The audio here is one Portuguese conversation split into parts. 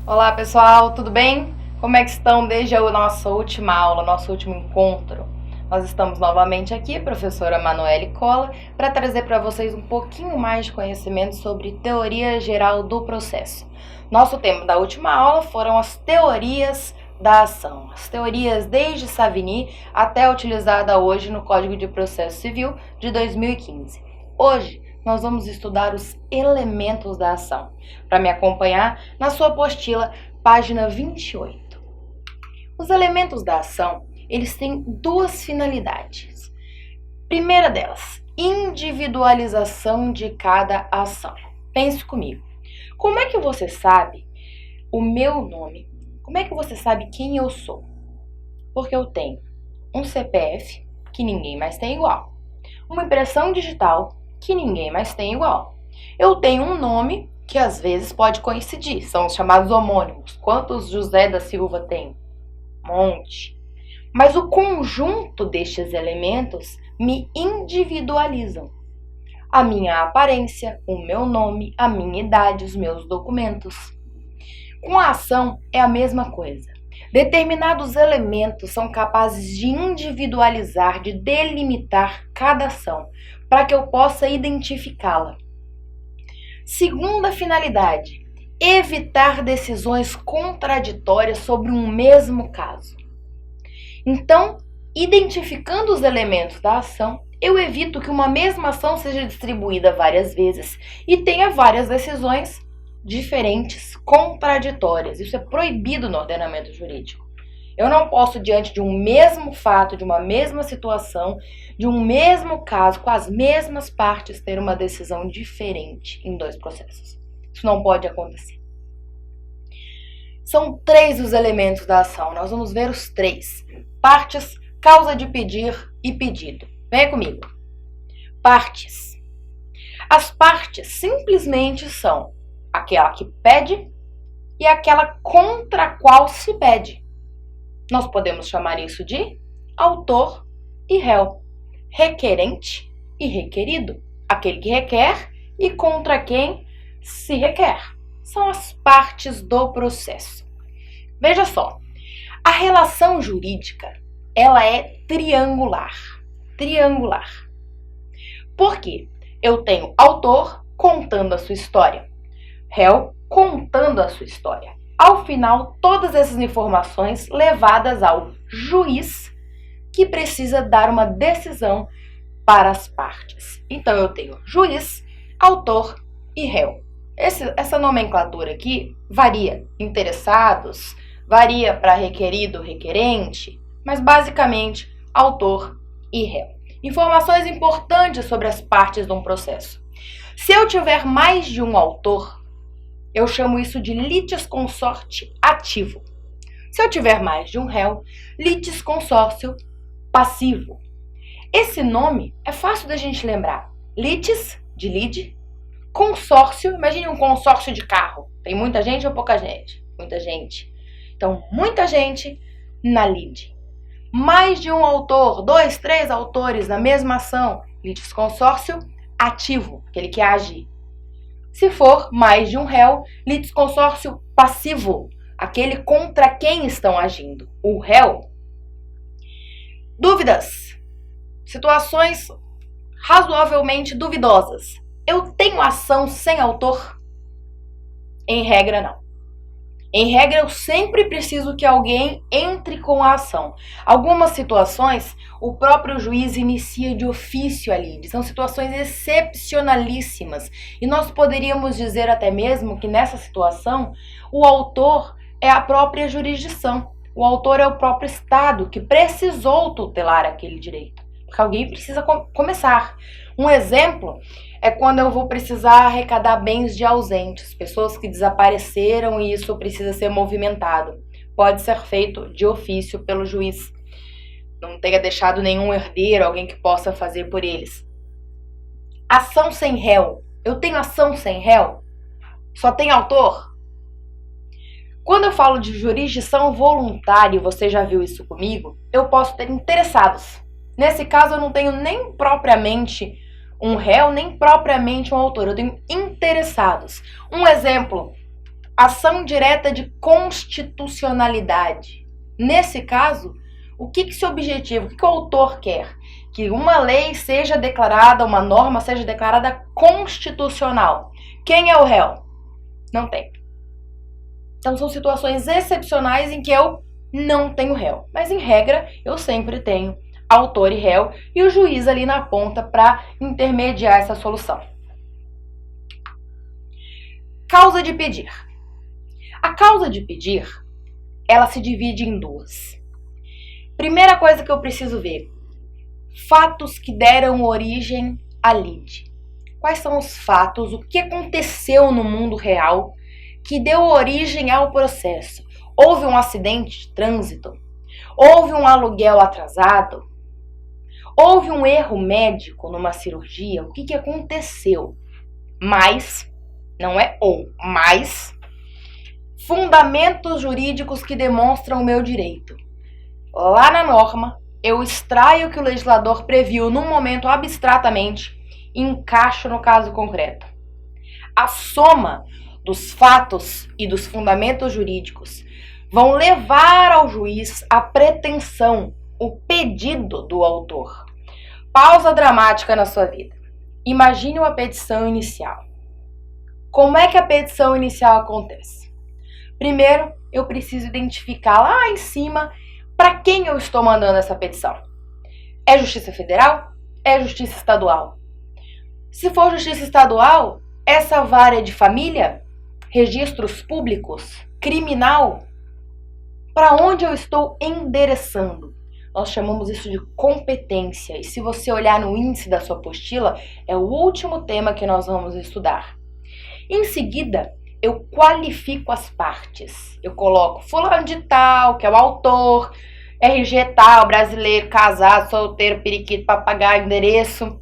Olá pessoal, tudo bem? Como é que estão desde a nossa última aula, nosso último encontro? Nós estamos novamente aqui, professora Manoele Cola, para trazer para vocês um pouquinho mais de conhecimento sobre teoria geral do processo. Nosso tema da última aula foram as teorias da ação, as teorias desde Savigny até a utilizada hoje no Código de Processo Civil de 2015. Hoje, nós vamos estudar os elementos da ação. Para me acompanhar, na sua apostila, página 28. Os elementos da ação, eles têm duas finalidades. Primeira delas, individualização de cada ação. Pense comigo. Como é que você sabe o meu nome? Como é que você sabe quem eu sou? Porque eu tenho um CPF, que ninguém mais tem igual. Uma impressão digital, que ninguém mais tem igual. Eu tenho um nome que às vezes pode coincidir, são os chamados homônimos. Quantos José da Silva tem? Um monte. Mas o conjunto destes elementos me individualizam. A minha aparência, o meu nome, a minha idade, os meus documentos. Com a ação é a mesma coisa. Determinados elementos são capazes de individualizar, de delimitar cada ação, para que eu possa identificá-la. Segunda finalidade, evitar decisões contraditórias sobre um mesmo caso. Então, identificando os elementos da ação, eu evito que uma mesma ação seja distribuída várias vezes e tenha várias decisões diferentes, contraditórias. Isso é proibido no ordenamento jurídico. Eu não posso, diante de um mesmo fato, de uma mesma situação, de um mesmo caso, com as mesmas partes, ter uma decisão diferente em dois processos. Isso não pode acontecer. São 3 os elementos da ação. Nós vamos ver os 3. Partes, causa de pedir e pedido. Venha comigo. Partes. As partes simplesmente são aquela que pede e aquela contra a qual se pede. Nós podemos chamar isso de autor e réu, requerente e requerido, aquele que requer e contra quem se requer. São as partes do processo. Veja só, a relação jurídica, ela é triangular. Triangular. Por quê? Eu tenho autor contando a sua história, réu contando a sua história. Ao final, todas essas informações levadas ao juiz, que precisa dar uma decisão para as partes. Então, eu tenho juiz, autor e réu. Essa nomenclatura aqui varia. Interessados, varia para requerido, requerente, mas basicamente autor e réu. Informações importantes sobre as partes de um processo. Se eu tiver mais de um autor, eu chamo isso de litisconsórcio ativo. Se eu tiver mais de um réu, litisconsórcio passivo. Esse nome é fácil da gente lembrar. Litis, de lide, consórcio, imagine um consórcio de carro. Tem muita gente ou pouca gente? Muita gente. Então, muita gente na lide. Mais de um autor, 2, 3 autores na mesma ação, litisconsórcio ativo, aquele que age. Se for mais de um réu, litisconsórcio passivo, aquele contra quem estão agindo, o réu. Dúvidas. Situações razoavelmente duvidosas. Eu tenho ação sem autor? Em regra, não. Em regra, eu sempre preciso que alguém entre com a ação. Algumas situações, o próprio juiz inicia de ofício ali. São situações excepcionalíssimas. E nós poderíamos dizer até mesmo que nessa situação, o autor é a própria jurisdição. O autor é o próprio Estado que precisou tutelar aquele direito. Porque alguém precisa começar. Um exemplo é quando eu vou precisar arrecadar bens de ausentes, pessoas que desapareceram e isso precisa ser movimentado. Pode ser feito de ofício pelo juiz. Não tenha deixado nenhum herdeiro, alguém que possa fazer por eles. Ação sem réu. Eu tenho ação sem réu? Só tem autor? Quando eu falo de jurisdição voluntária, você já viu isso comigo, eu posso ter interessados. Nesse caso, eu não tenho nem propriamente um réu, nem propriamente um autor, eu tenho interessados. Um exemplo, ação direta de constitucionalidade. Nesse caso, o que esse objetivo, o que o autor quer? Que uma lei seja declarada, uma norma seja declarada constitucional. Quem é o réu? Não tem. Então são situações excepcionais em que eu não tenho réu. Mas em regra, eu sempre tenho autor e réu e o juiz ali na ponta para intermediar essa solução. Causa de pedir. A causa de pedir, ela se divide em duas. Primeira coisa que eu preciso ver, fatos que deram origem à lide. Quais são os fatos, o que aconteceu no mundo real que deu origem ao processo? Houve um acidente de trânsito? Houve um aluguel atrasado? Houve um erro médico numa cirurgia? O que aconteceu? Mas, não é ou, mas, fundamentos jurídicos que demonstram o meu direito. Lá na norma, eu extraio o que o legislador previu num momento abstratamente e encaixo no caso concreto. A soma dos fatos e dos fundamentos jurídicos vão levar ao juiz a pretensão, o pedido do autor. Pausa dramática na sua vida. Imagine uma petição inicial. Como é que a petição inicial acontece? Primeiro, eu preciso identificar lá em cima para quem eu estou mandando essa petição. É Justiça Federal? É Justiça Estadual? Se for Justiça Estadual, essa vara é de família? Registros públicos? Criminal? Para onde eu estou endereçando? Nós chamamos isso de competência. E se você olhar no índice da sua apostila, é o último tema que nós vamos estudar. Em seguida, eu qualifico as partes. Eu coloco fulano de tal, que é o autor, RG tal, brasileiro, casado, solteiro, periquito, papagaio, endereço.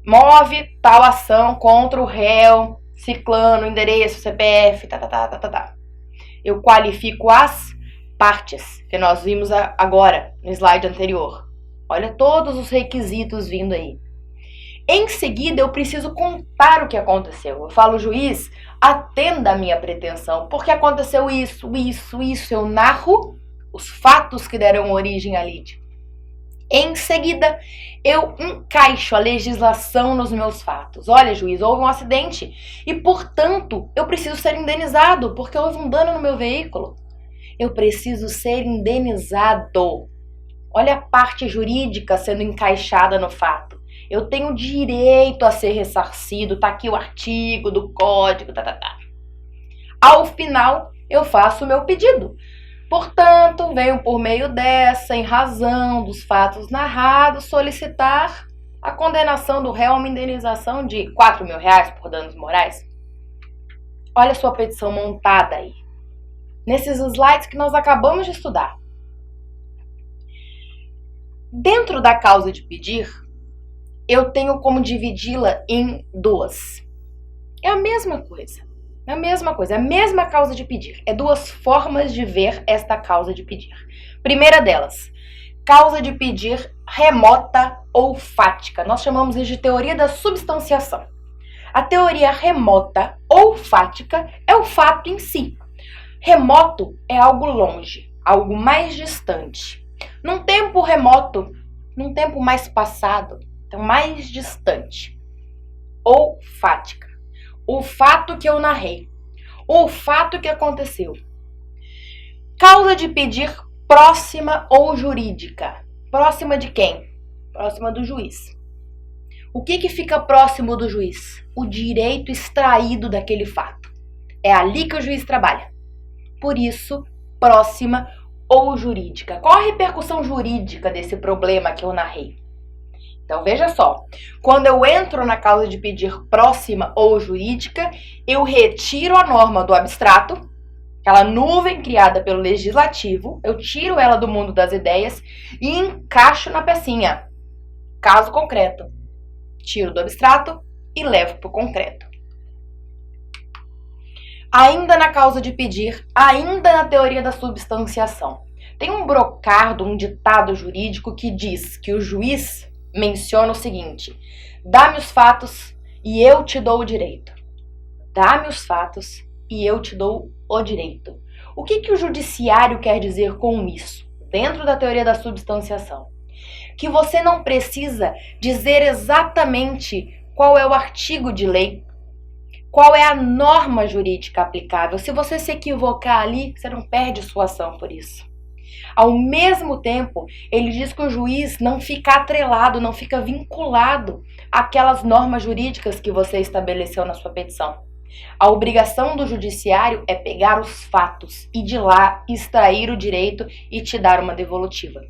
Move tal ação contra o réu, ciclano, endereço, CPF, Eu qualifico as partes que nós vimos agora no slide anterior. Olha todos os requisitos vindo aí. Em seguida, eu preciso contar o que aconteceu. Eu falo, juiz, atenda a minha pretensão, porque aconteceu isso. Eu narro os fatos que deram origem à lide. Em seguida, eu encaixo a legislação nos meus fatos. Olha, juiz, houve um acidente e, portanto, eu preciso ser indenizado, porque houve um dano no meu veículo. Eu preciso ser indenizado. Olha a parte jurídica sendo encaixada no fato. Eu tenho direito a ser ressarcido, tá aqui o artigo do código, Ao final, eu faço o meu pedido. Portanto, venho por meio dessa, em razão dos fatos narrados, solicitar a condenação do réu a uma indenização de R$4.000 por danos morais. Olha a sua petição montada aí, nesses slides que nós acabamos de estudar. Dentro da causa de pedir, eu tenho como dividi-la em duas. É a mesma coisa. É a mesma causa de pedir. É duas formas de ver esta causa de pedir. Primeira delas, causa de pedir remota ou fática. Nós chamamos isso de teoria da substanciação. A teoria remota ou fática é o fato em si. Remoto é algo longe, algo mais distante. Num tempo remoto, num tempo mais passado, então mais distante. Ou fática. O fato que eu narrei. O fato que aconteceu. Causa de pedir próxima ou jurídica. Próxima de quem? Próxima do juiz. O que fica próximo do juiz? O direito extraído daquele fato. É ali que o juiz trabalha. Por isso, próxima ou jurídica. Qual a repercussão jurídica desse problema que eu narrei? Então, veja só, quando eu entro na causa de pedir próxima ou jurídica, eu retiro a norma do abstrato, aquela nuvem criada pelo legislativo, eu tiro ela do mundo das ideias e encaixo na pecinha. Caso concreto. Tiro do abstrato e levo para o concreto. Ainda na causa de pedir, ainda na teoria da substanciação. Tem um brocardo, um ditado jurídico que diz que o juiz menciona o seguinte: dá-me os fatos e eu te dou o direito. Dá-me os fatos e eu te dou o direito. O que o judiciário quer dizer com isso, dentro da teoria da substanciação? Que você não precisa dizer exatamente qual é o artigo de lei, qual é a norma jurídica aplicável. Se você se equivocar ali, você não perde sua ação por isso. Ao mesmo tempo, ele diz que o juiz não fica atrelado, não fica vinculado àquelas normas jurídicas que você estabeleceu na sua petição. A obrigação do judiciário é pegar os fatos e de lá extrair o direito e te dar uma devolutiva.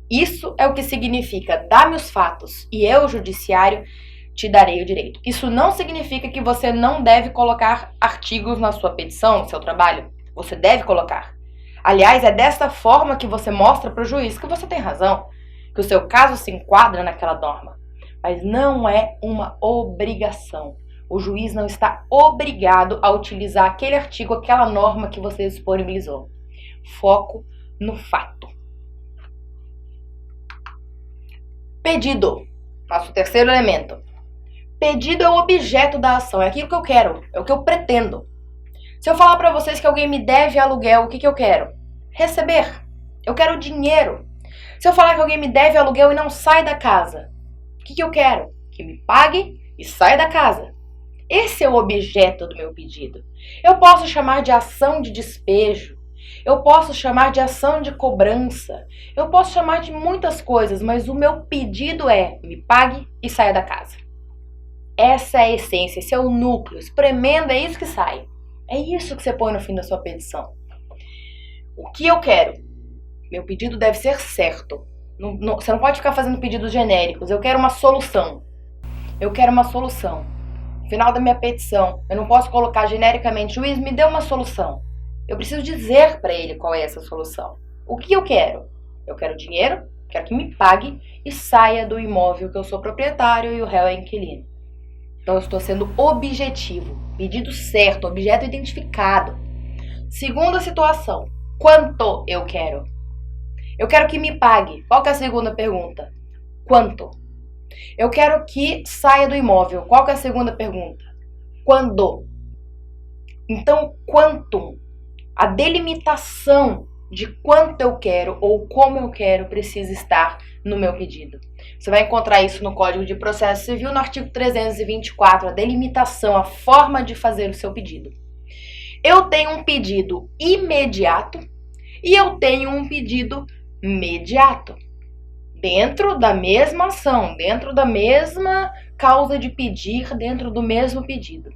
Isso é o que significa: dá-me os fatos e eu, judiciário, te darei o direito. Isso não significa que você não deve colocar artigos na sua petição, no seu trabalho. Você deve colocar. Aliás, é dessa forma que você mostra para o juiz que você tem razão, que o seu caso se enquadra naquela norma. Mas não é uma obrigação. O juiz não está obrigado a utilizar aquele artigo, aquela norma que você disponibilizou. Foco no fato. Pedido. Nosso terceiro elemento. Pedido é o objeto da ação, é aquilo que eu quero, é o que eu pretendo. Se eu falar para vocês que alguém me deve aluguel, o que eu quero? Receber. Eu quero dinheiro. Se eu falar que alguém me deve aluguel e não sai da casa, o que eu quero? Que me pague e saia da casa. Esse é o objeto do meu pedido. Eu posso chamar de ação de despejo, eu posso chamar de ação de cobrança, eu posso chamar de muitas coisas, mas o meu pedido é: me pague e saia da casa. Essa é a essência, esse é o núcleo. Espremendo, é isso que sai. É isso que você põe no fim da sua petição. O que eu quero? Meu pedido deve ser certo. Você não pode ficar fazendo pedidos genéricos. Eu quero uma solução. Eu quero uma solução. No final da minha petição, eu não posso colocar genericamente: juiz, me dê uma solução. Eu preciso dizer para ele qual é essa solução. O que eu quero? Eu quero dinheiro, quero que me pague e saia do imóvel que eu sou proprietário e o réu é inquilino. Então eu estou sendo objetivo. Pedido certo, objeto identificado. Segunda situação. Quanto eu quero? Eu quero que me pague. Qual que é a segunda pergunta? Quanto? Eu quero que saia do imóvel. Qual que é a segunda pergunta? Quando? Então, quanto? A delimitação de quanto eu quero ou como eu quero precisa estar no meu pedido. Você vai encontrar isso no Código de Processo Civil, no artigo 324, a delimitação, a forma de fazer o seu pedido. Eu tenho um pedido imediato e eu tenho um pedido mediato. Dentro da mesma ação, dentro da mesma causa de pedir, dentro do mesmo pedido.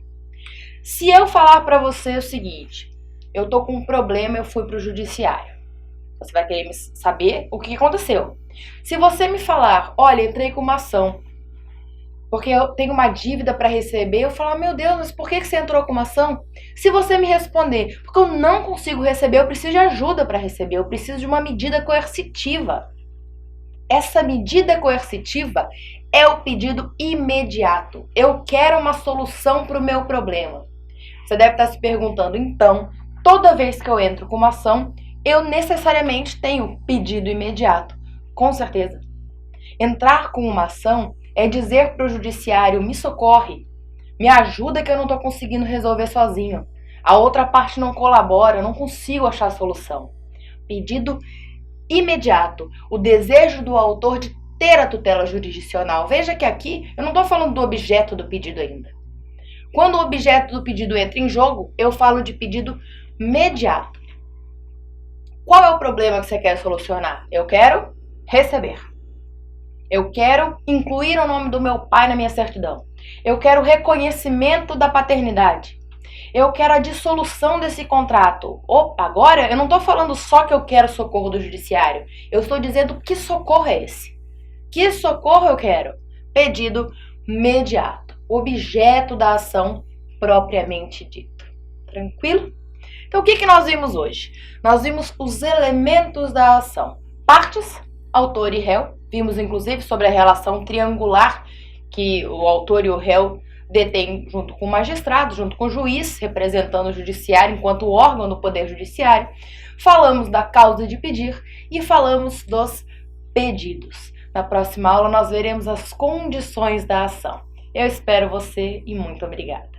Se eu falar para você o seguinte: eu tô com um problema, eu fui pro judiciário. Você vai querer saber o que aconteceu. Se você me falar: olha, entrei com uma ação porque eu tenho uma dívida para receber, eu falar: meu Deus, mas por que você entrou com uma ação? Se você me responder: porque eu não consigo receber, eu preciso de ajuda para receber, eu preciso de uma medida coercitiva. Essa medida coercitiva é o pedido imediato. Eu quero uma solução para o meu problema. Você deve estar se perguntando: então, toda vez que eu entro com uma ação, eu necessariamente tenho pedido imediato. Com certeza. Entrar com uma ação é dizer para o judiciário: me socorre, me ajuda que eu não estou conseguindo resolver sozinho. A outra parte não colabora, eu não consigo achar a solução. Pedido imediato. O desejo do autor de ter a tutela jurisdicional. Veja que aqui eu não estou falando do objeto do pedido ainda. Quando o objeto do pedido entra em jogo, eu falo de pedido imediato. Qual é o problema que você quer solucionar? Eu quero receber. Eu quero incluir o nome do meu pai na minha certidão. Eu quero reconhecimento da paternidade. Eu quero a dissolução desse contrato. Opa, agora eu não estou falando só que eu quero socorro do judiciário. Eu estou dizendo que socorro é esse. Que socorro eu quero? Pedido imediato. Objeto da ação propriamente dito. Tranquilo? Então o que nós vimos hoje? Nós vimos os elementos da ação. Partes, autor e réu. Vimos inclusive sobre a relação triangular que o autor e o réu detém junto com o magistrado, junto com o juiz, representando o judiciário enquanto órgão do poder judiciário. Falamos da causa de pedir e falamos dos pedidos. Na próxima aula nós veremos as condições da ação. Eu espero você e muito obrigada.